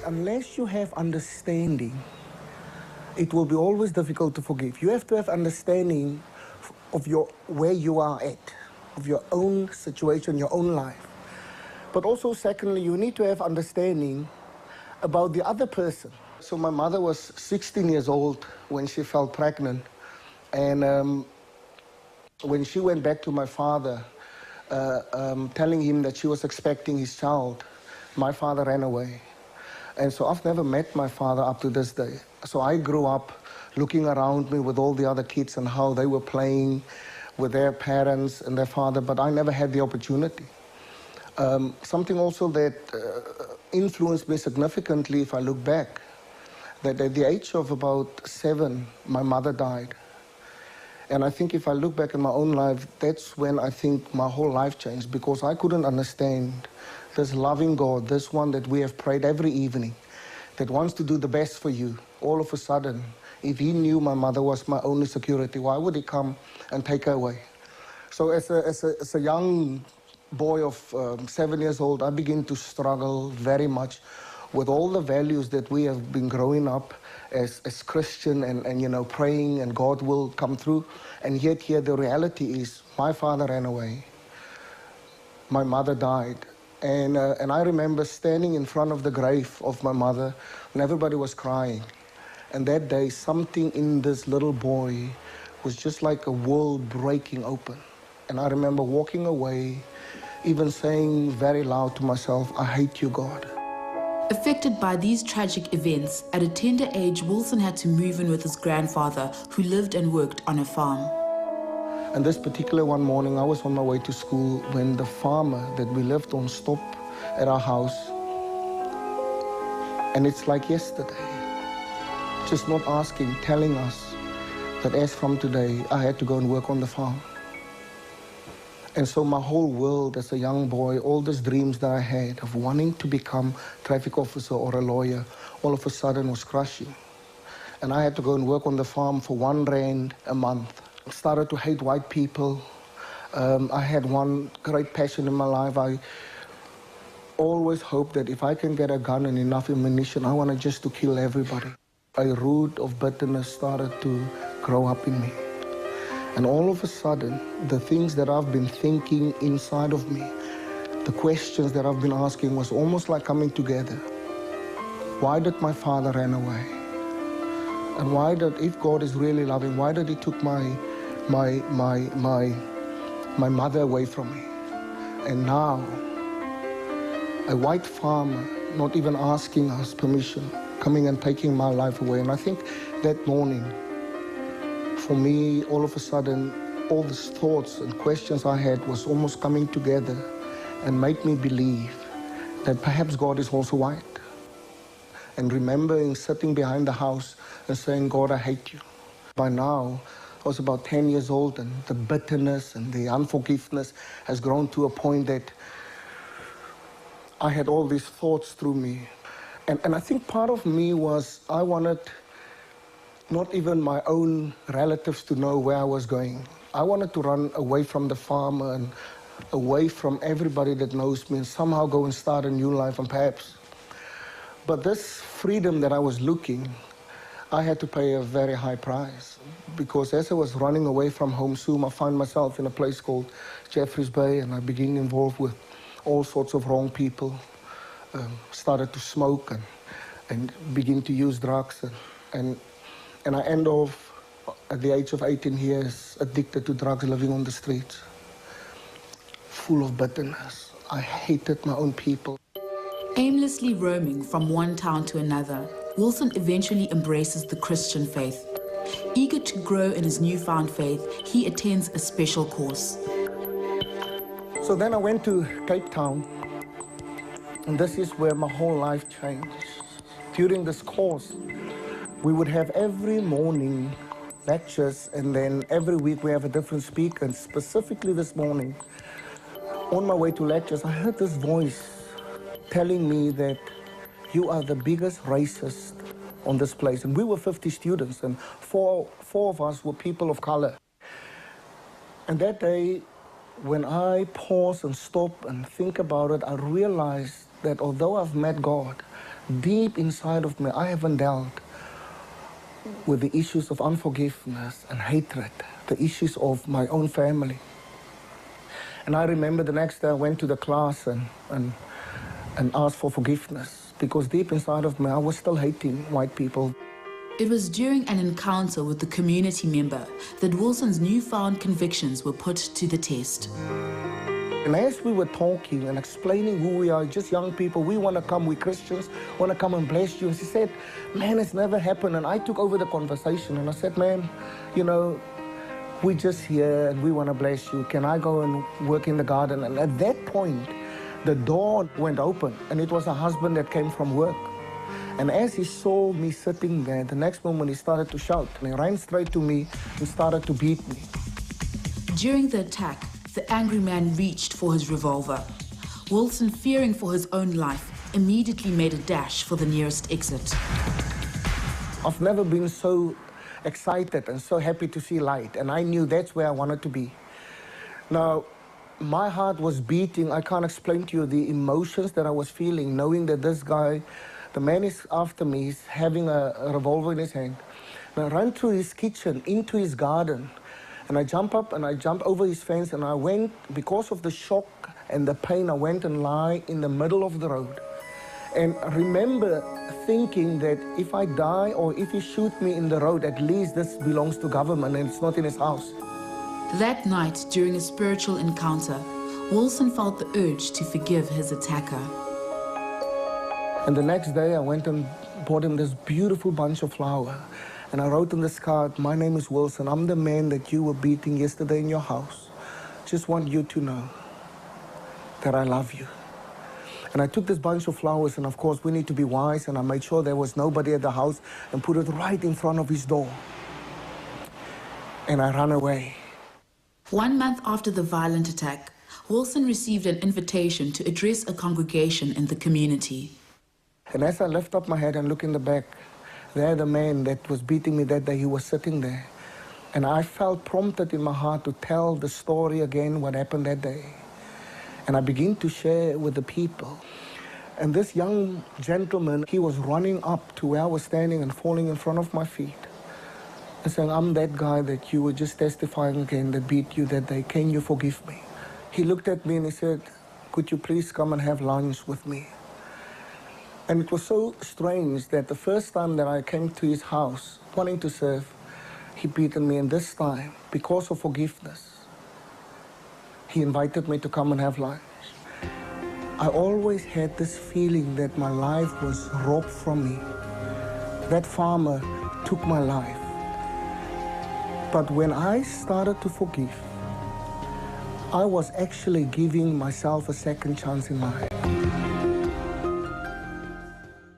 Unless you have understanding, it will be always difficult to forgive. You have to have understanding of where you are at, of your own situation, your own life. But also, secondly, you need to have understanding about the other person. So my mother was 16 years old when she fell pregnant. And when she went back to my father, telling him that she was expecting his child, my father ran away. And so I've never met my father up to this day. So I grew up looking around me with all the other kids and how they were playing with their parents and their father, but I never had the opportunity. Something also that influenced me significantly, if I look back, that at the age of about 7, my mother died. And I think if I look back in my own life, that's when I think my whole life changed, because I couldn't understand this loving God, this one that we have prayed every evening, that wants to do the best for you. All of a sudden, if he knew my mother was my only security, why would he come and take her away? So as a young boy of 7 years old, I began to struggle very much with all the values that we have been growing up as Christian and you know, praying and God will come through. And yet here the reality is my father ran away. My mother died. And I remember standing in front of the grave of my mother and everybody was crying. And that day, something in this little boy was just like a world breaking open. And I remember walking away, even saying very loud to myself, I hate you, God. Affected by these tragic events, at a tender age, Wilson had to move in with his grandfather, who lived and worked on a farm. And this particular one morning, I was on my way to school when the farmer that we lived on stopped at our house. And it's like yesterday, just not asking, telling us that as from today, I had to go and work on the farm. And so my whole world as a young boy, all these dreams that I had of wanting to become a traffic officer or a lawyer, all of a sudden was crushing. And I had to go and work on the farm for R1 a month. I started to hate white people. I had one great passion in my life. I always hoped that if I can get a gun and enough ammunition, I wanted just to kill everybody. A root of bitterness started to grow up in me. And all of a sudden, the things that I've been thinking inside of me, the questions that I've been asking was almost like coming together. Why did my father run away? And why did, if God is really loving, why did he took my mother away from me? And now, a white farmer, not even asking us permission, coming and taking my life away. And I think that morning, for me, all of a sudden, all these thoughts and questions I had was almost coming together and made me believe that perhaps God is also white. And remembering sitting behind the house and saying, God, I hate you. By now, I was about 10 years old, and the bitterness and the unforgiveness has grown to a point that I had all these thoughts through me. And I think part of me was I wanted not even my own relatives to know where I was going. I wanted to run away from the farm and away from everybody that knows me and somehow go and start a new life, and perhaps. But this freedom that I was looking, I had to pay a very high price, because as I was running away from home soon, I found myself in a place called Jeffreys Bay, and I began involved with all sorts of wrong people, started to smoke and begin to use drugs. And I end off at the age of 18 years, addicted to drugs, living on the streets, full of bitterness. I hated my own people. Aimlessly roaming from one town to another, Wilson eventually embraces the Christian faith. Eager to grow in his newfound faith, he attends a special course. So then I went to Cape Town, and this is where my whole life changed. During this course, we would have every morning lectures, and then every week we have a different speaker. And specifically this morning, on my way to lectures, I heard this voice telling me that you are the biggest racist on this place. And we were 50 students, and four of us were people of color. And that day, when I pause and stop and think about it, I realized that although I've met God, deep inside of me, I haven't dealt with the issues of unforgiveness and hatred, the issues of my own family. And I remember the next day I went to the class and asked for forgiveness, because deep inside of me, I was still hating white people. It was during an encounter with the community member that Wilson's newfound convictions were put to the test. And as we were talking and explaining who we are, just young people, we want to come, we Christians, want to come and bless you. And she said, man, it's never happened. And I took over the conversation and I said, man, you know, we're just here and we want to bless you. Can I go and work in the garden? And at that point, the door went open and it was a husband that came from work. And as he saw me sitting there, the next moment he started to shout. And he ran straight to me and started to beat me. During the attack, the angry man reached for his revolver. Wilson, fearing for his own life, immediately made a dash for the nearest exit. I've never been so excited and so happy to see light, and I knew that's where I wanted to be. Now, my heart was beating. I can't explain to you the emotions that I was feeling, knowing that this guy, the man is after me, he's having a revolver in his hand. And I ran through his kitchen, into his garden, and I jump up and I jump over his fence, and I went, because of the shock and the pain, I went and lie in the middle of the road. And I remember thinking that if I die or if he shoot me in the road, at least this belongs to government and it's not in his house. That night, during a spiritual encounter, Wilson felt the urge to forgive his attacker. And the next day I went and bought him this beautiful bunch of flowers. And I wrote on this card, my name is Wilson. I'm the man that you were beating yesterday in your house. Just want you to know that I love you. And I took this bunch of flowers, and of course we need to be wise, and I made sure there was nobody at the house and put it right in front of his door. And I ran away. 1 month after the violent attack, Wilson received an invitation to address a congregation in the community. And as I lift up my head and look in the back, there the man that was beating me that day, he was sitting there. And I felt prompted in my heart to tell the story again, what happened that day. And I began to share with the people. And this young gentleman, he was running up to where I was standing and falling in front of my feet and saying, I'm that guy that you were just testifying again that beat you that day. Can you forgive me? He looked at me and he said, could you please come and have lunch with me? And it was so strange that the first time that I came to his house wanting to serve, he beaten me. And this time, because of forgiveness, he invited me to come and have lunch. I always had this feeling that my life was robbed from me. That farmer took my life. But when I started to forgive, I was actually giving myself a second chance in life.